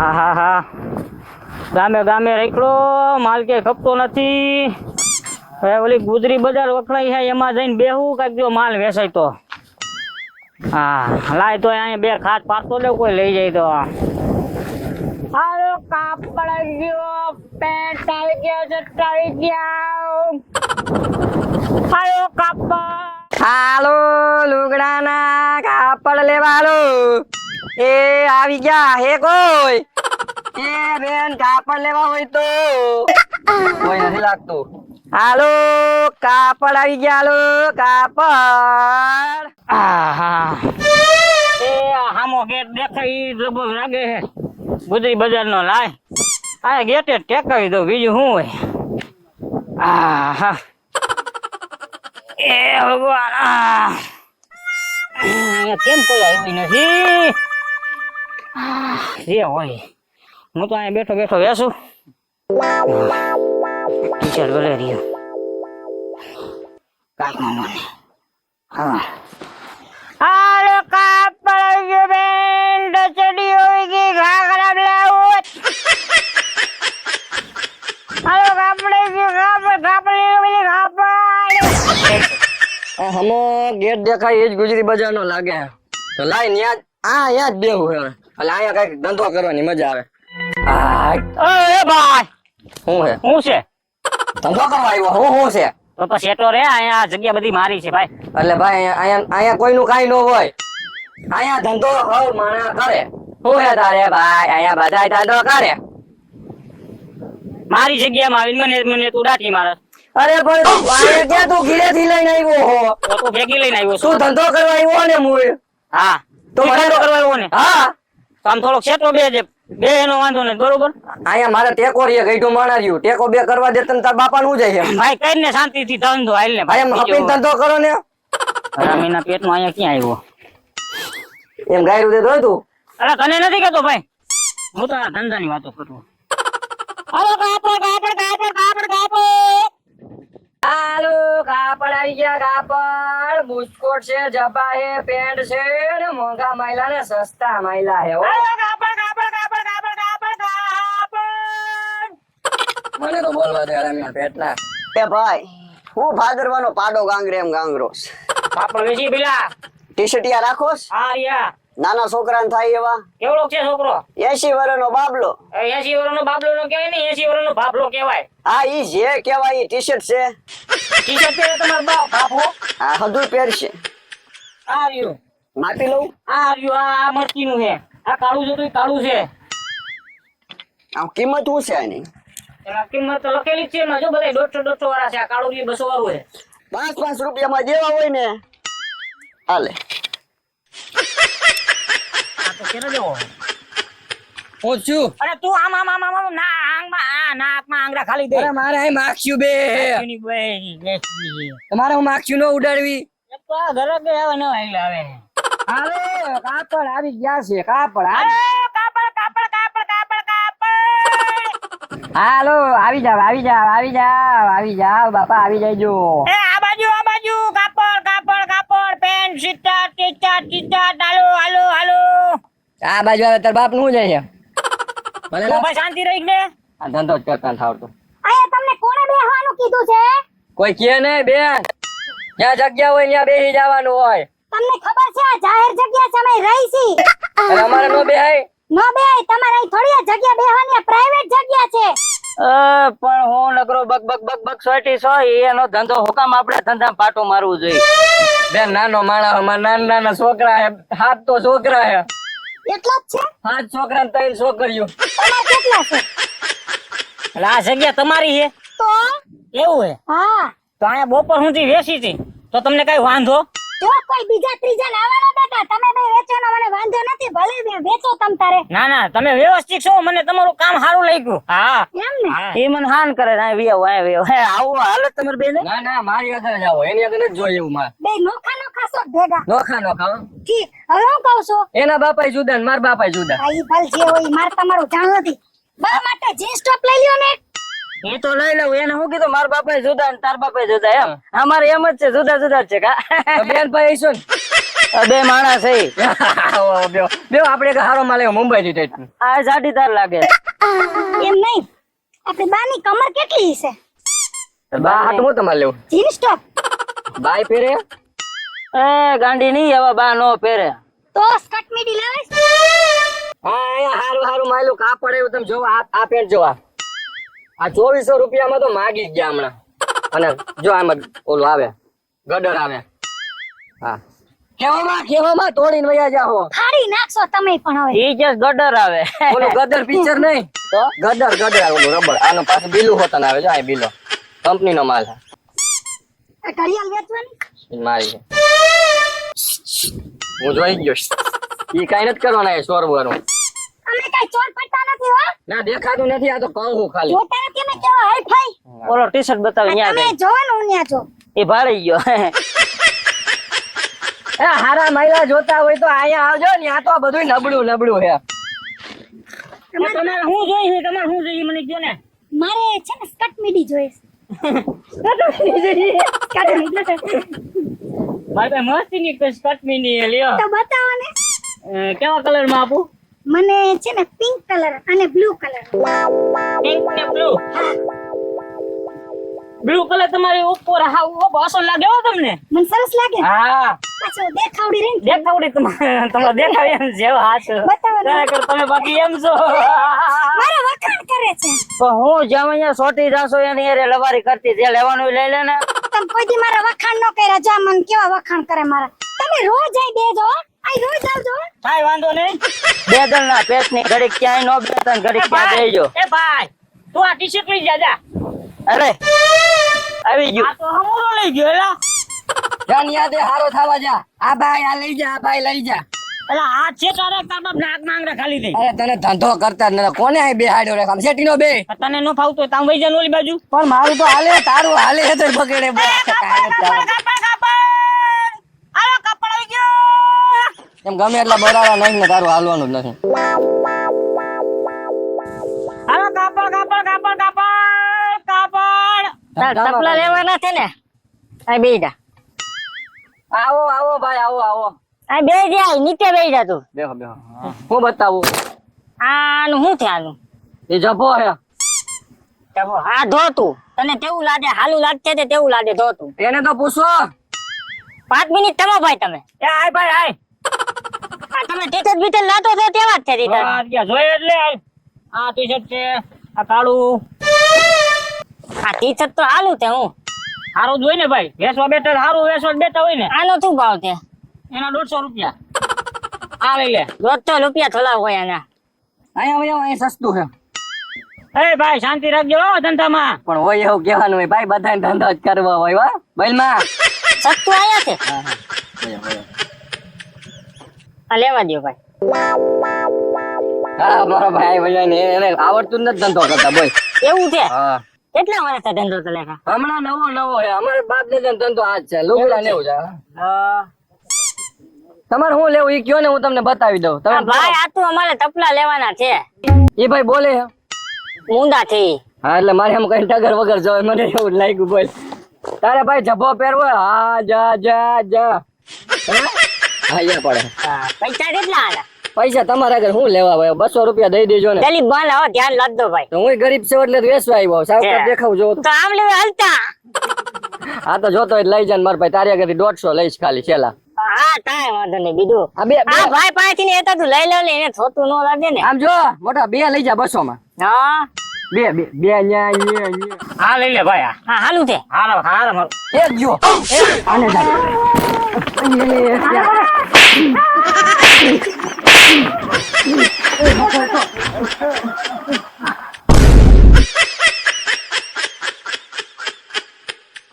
હા ગામે ગામે રેકડો માલ કે ખપતો નથી. હવે ઓલી ગુજરી બજાર વખણાઈ છે એમાં જઈને બેહું કાંઈક જો માલ વેચાય તો. હા લાય તો અહીંયા બે ખાટ પાડતો દે કોઈ લઈ જાય તો. હાલો કાપડ ગયો પેન્ટ આવી ગયો શર્ટ આવી ગયો. હાલો કાપડ હાલો લુગડાના કાપડ લેવાલો એ આવી ગયા હે કોઈ એ બેન કાપડ લેવા હોય તો કોઈ નથી લાગતું. હાલો કાપડ આવી ગયા હાલો કાપડ. આહા એ હામો ગેટ દેખાય ઈ લગભગ લાગે છે ગુજરી બજાર નો. લાય આ ગેટે ટેકાવી દો બીજું શું હોય. આહા એ ભગવાન અહીંયા કેમ કોઈ આવ્યું નથી. જે હોય હું તો અહીંયા બેઠો બેઠો બેસું. ટીચર બોલે રહ્યો કાકમાં મને. હા હાલો કાપડ ગયો બેન ચડી હોય ગઈ ઘાઘરા બ્લાઉઝ. હાલો કાપડ ગયો કાપડ હમો ગેટ દેખાય એ જ ગુજરી બજાર નો લાગે તો લાઈ ન્યા યા જ બેહું હે એટલે અહીંયા કઈક ધંધો કરવાની મજા આવે. એ ભાઈ શું હે હું છે ધંધો કરવા આવ્યો હું છે તો સેટો રે અહીંયા જગ્યા બધી મારી છે ભાઈ. એટલે ભાઈ અહીંયા કોઈનું કાઈ ન હોય. અહીંયા ધંધો હવ માણા કરે હું હે તારે ભાઈ અહીંયા બધા ધંધો કરે. મારી જગ્યામાં આવીને મને તું દાટી મારે. અરે પણ ભાઈ ક્યાં તું ઘીરેથી લઈને આવ્યો હો તો તું ભેગી લઈને આવ્યો તું ધંધો કરવા આવ્યો ને મુએ. હા તો તો મને ધંધો કરવા આવ્યો ને. હા તો આમ થોડોક સેટો બે છે બે એનો વાંધો નહીં બરોબર. અહીંયા મારે ટેકો રીએ ગઈઢો માણાર્યું ટેકો બે કરવા દે તને તાર બાપા નું જાય છે ભાઈ કઈ ને શાંતિથી ધંધો હાલ ને ભાઈ એમ હપીને ધંધો કરો ને રમીના પેટમાં અહીંયા ક્યાં આવ્યો. એમ ગાયરું દે તો તું અરે તને નથી કેતો ભાઈ હું તો આ ધંધાની વાતો કરું. હાલો કાપડ કાપડ કાપડ કાપડ કાપડ. હાલો કાપડ આવી ગયા કાપડ બુસ્કોટ છે જબા હે પેન્ટ છે ને મોંઘા માયલા ને સસ્તા માયલા હે હો. હાલો કાપડ કાપડ કાપડ કાપડ કાપડ કાપડ. મને તો બોલવા દે રમ્યા પેટના. એ ભાઈ હું ભાદરવાનો પાડો ગાંગરે એમ ગાંગરોસ કાપડ વેચી પેલા ટી શર્ટિયા રાખોસ હા રિયા નાના છોકરાને થાય એવા કેવડો છે છોકરો. 80 વર્ષનો બાબલો 80 વર્ષનો બાબલો નો કહેવાય ને 80 વર્ષનો બાબલો કહેવાય. હા ઈ જે કહેવાય ઈ ટી શર્ટ છે ટી શર્ટ પહેરે તમારો બાપો. આ હદુ પહેરશે આ રહ્યું માપી લઉં આ રહ્યું આ મરચી નું છે આ કાળું છે તો કાળું છે. આ કિંમત શું છે આની એમાં કિંમત લખેલી જ છે એમાં જો બધા 150 વાળા છે. આ કાળું બી 200 વાળું છે. 5 રૂપિયામાં જેવા હોય ને હાલે આ તો કેનો જેવો છે? હું છું અરે તું આમ આમ આમ આમ ના આંગમાં આ નાકમાં આંગળા ખાલી દે. અરે મારે અહીં માખ્યું બે એની ભાઈ લેસી તમારે હું માખ્યું ન ઉડાડવી. એક તો આ ઘરે કે આવે ન આવે. હાલો કાપડ આવી ગયા છે કાપડ અરે કાપડ કાપડ કાપડ કાપડ કાપડ. હાલો આવી જાવ આવી જાવ આવી જાવ આવી જાવ બાપા આવી જાયજો. એ આ બાજુ કાપડ કાપડ કાપડ પેન્ટ સીટા ટીચા ટીચા હાલો હાલો હાલો. આ બાજુ આવે તાર બાપ નું જાય છે મને તો ભાઈ શાંતિ રહી ને. આ ધંધો જ કરતા થાવતો. આયા તમને કોણે બેહવાનું કીધું છે? કોઈ કે નહીં બેન જ્યાં જગ્યા હોય ત્યાં બેસી જવાનું હોય. તમને ખબર છે આ જાહેર જગ્યા છે અમે રહી છી. અને અમારે નો બેહાય નો બેહાય તમારે અહીં થોડી આ જગ્યા બેહવાની આ પ્રાઇવેટ જગ્યા છે. પણ હું નકરો બક બક બક બક સોટી સો એનો ધંધો હુકામ આપણે ધંધા પાટો મારવું જોઈએ. બેન નાનો માણસ અમાર નાના નાના છોકરા હે 7 તો છોકરા હે એટલા જ છે? 5 છોકરા ને 3 છોકરીઓ. તમારે કેટલા છે? એટલે આ જગ્યા તમારી છે તો એવું હે હા તો અહીંયા બપોર સુધી વેચી હતી તો તમને કઈ વાંધો. જો કોઈ બીજા ત્રીજા નાવાના બેટા તમે બે વેચવાનો મને વાંધો નથી ભલે બે વેચો તમ તારે. ના ના તમે વ્યવસ્થિત છો મને તમારું કામ સારું લાગ્યું. હા એમ ને એ મને હાન કરે ના વિયો હે આવું હાલત તમારે બે ના ના મારી આગળ જાવ એની આગળ જ જોઈએ એવું માર બે નોખા નોખા છો ભેગા. નોખા નોખા ઠીક હવે હું કહું છું એના બાપાય જુદા ને માર બાપાય જુદા. આ ઈ ભલ જે હોય ઈ માર તમારું જાણ નથી. બા માટે જીન્સ ટોપ લઈ લ્યો ને. એ તો લઈ લઉં એને શું કીધું મારા બાપા જુદા ને તાર બાપા જુદા એમ અમારે એમ જ છે જુદા જુદા જ છે કા બેન ભાઈ આઈસો ને બે માણસ છે બેવ આપણે એક હારો માલ આવ્યો મુંબઈ થી ઠેઠ. આ જાડીદાર લાગે એમ નહીં આપણે બાની કમર કેટલી છે બા હાટ હું તમારે લેવું જીન્સ ટોપ બાય પહેરે એ ગાંડી નહીં એવા બા નો પહેરે તો સ્કર્ટ મીડી લાવે હા અહીંયા હારું હારું માયલું કાપડ આવ્યું તમે જોવો આ પેન્ટ જોવો આ 2400 રૂપિયામાં તો માગી જ ગયા હમણાં અને જો આમાં ઓલું આવે ગડર આવે હા કેવામાં તોડીને વયા જાઓ ફાડી નાખશો તમે પણ હવે ઈ જે ગડર આવે ઓલું ગદર પિક્ચર નહીં તો ગદર ઓલું રબર આનો પાછું બીલું હોતા આવે જો આ બીલો કંપની નો માલ આ ઘડિયાળ વેચવાની છે મારી છે હું જોઈ ગયો ઈ કઈ નથી કરવાના એ સોરવાનું અમે કઈ ચોર પડતા નથી હો ના દેખાતું નથી આ તો કહું હું ખાલી જોતા નથી અમે કેવા હાઈ ફાઈ ઓલો ટી શર્ટ બતાવી ન્યા તમે જો ને ઉન્યા જો એ ભાળી ગયો એ હારા મહિલા જોતા હોય તો અહીંયા આવજો ને આ તો બધું નબળું છે તમારે શું જોઈએ છે તમારે શું જોઈએ મને કહો ને મારે છે ને સ્કર્ટ મીડી જોઈએ સ્કર્ટ મીડી મારે મસ્તી ની સ્કર્ટ મિની લ્યો તો બતાવો ને કેવા કલર માં આપું મને છે ને પિંક કલર અને બ્લુ કલર પિંક ને બ્લુ કલર તમારી ઉપર હા અસર લાગે હો તમને મને સરસ લાગે હા પાછો દેખાવડી રહી ને દેખાવડી તમારે દેખાવી એમ જેવો હાથ બતાવો ને. ખરેખર તમે બાકી એમ છો મારે વખાણ કરે છે તો હું જેમ અહીંયા સોટી જાશો એની હારે લવારી કરતી જે લેવાનું હોય લઈ લે ને તમે કોઈ દી મારા વખાણ ન કર્યા જા મને કેવા વખાણ કરે મારા તમે રોજ આઈ બેજો આઈ રોજ આવજો કાઈ વાંધો નહીં બે દળ ના પેટ ની ઘડીક ક્યાંય નો બેતા ઘડીક ક્યાં બેજો એ ભાઈ તું આ ટી-શર્ટ લઈ જા અરે આવી ગયો આ તો હમરો લઈ ગયો એલા જાન યાદે હારો થવા જા આ ભાઈ આ લઈ જા આ ભાઈ લઈ જા એલા આ છે તારે તાર બાપ નાક માંગરે ખાલી થઈ અરે તને ધંધો કરતા જ નથી કોને આ બે હાડ્યો રે આમ શેટીનો બે તને નો ફાવતો હોય તામ વઈ જા ઓલી બાજુ પણ મારું તો હાલે તારું હાલે છે તો પકડે આલો કપડ આવી ગયો એમ ગમે એટલા બરાડા નહીં ને તારું હાલવાનું જ નથી આલો કાપડ ટપલા લેવાના છે ને આ બે જા આવો ભાઈ આવો આ બે જા નીચે બે જા તું બેહો હું બતાવું આનું શું છે આનું એ જભો હે હા ધોતું તને કેવું લાગે હાલું લાગશે તે તેવું લાગે ધોતું એને તો પૂછો 5 મિનિટ તમે ભાઈ તમે એ આય ભાઈ આય આ તમે ટી-શર્ટ બીટર લાતો છો તેવા જ છે ટી-શર્ટ જોઈ એટલે આ ટી-શર્ટ છે આ કાળું આ ટી-શર્ટ તો હાલું છે હું હારું જોઈ ને ભાઈ વેસવા બેટર હારું વેસવા બેટા હોય ને આનો શું ભાવ છે એના 150 રૂપિયા આ લઈ લે 150 રૂપિયા થોલા હોય આના અહીંયા સસ્તું છે એ ભાઈ શાંતિ રાખજો હો ધંધામાં પણ હોય એવું કહેવાનું હોય ભાઈ બધાને ધંધો જ કરવા હોય હો બલમાં સસ્તું આયા છે આ લેવા દો ભાઈ હા મારો ભાઈ ભાઈ ને એને આવડતું જ નથી ધંધો કરતા બોલ એવું છે હા કેટલા વર્ષ ધંધો ચાલે છે હમણાં નવો હે અમારે બાપ દાદા ધંધો આજ છે લુગડા ને એવું છે તમારે શું લેવું ઈ કયો ને હું તમને બતાવી દઉં તમે ભાઈ આ તો અમારે ટપલા લેવાના છે એ ભાઈ બોલે હે ઊંડા છે હા એટલે મારે એમ કઈ ટગર વગર જવાય મને એવું લાગ્યું બોલ તારે ભાઈ જભો પહેરવો હા જા હે? હા યા પડે પૈસા કેટલા આલા પૈસા તમારા આગળ શું લેવા ભાઈ 200 રૂપિયા દઈ દેજો ને પેલી બાલ આવો ધ્યાન રાખજો ભાઈ તો હું ગરીબ છું એટલે વેસવા આવ્યો સાવ દેખાવ જો તો આમ લેવા હાલતા હા તો જોતો હોય લઈ જા મારા ભાઈ તારી આગળ 150 લઈશ ખાલી છેલા હા કાંઈ વાંધો નહીં બીજું આ બે આ ભાઈ પાસેથી ને એતા તું લઈ લે એને થોતું ન લાગે ને આમ જો મોટા બે લઈ જા 200 માં હા બે ન્યા હા લઈ લે ભાઈ હા હાલું છે હારા એક જો આને જા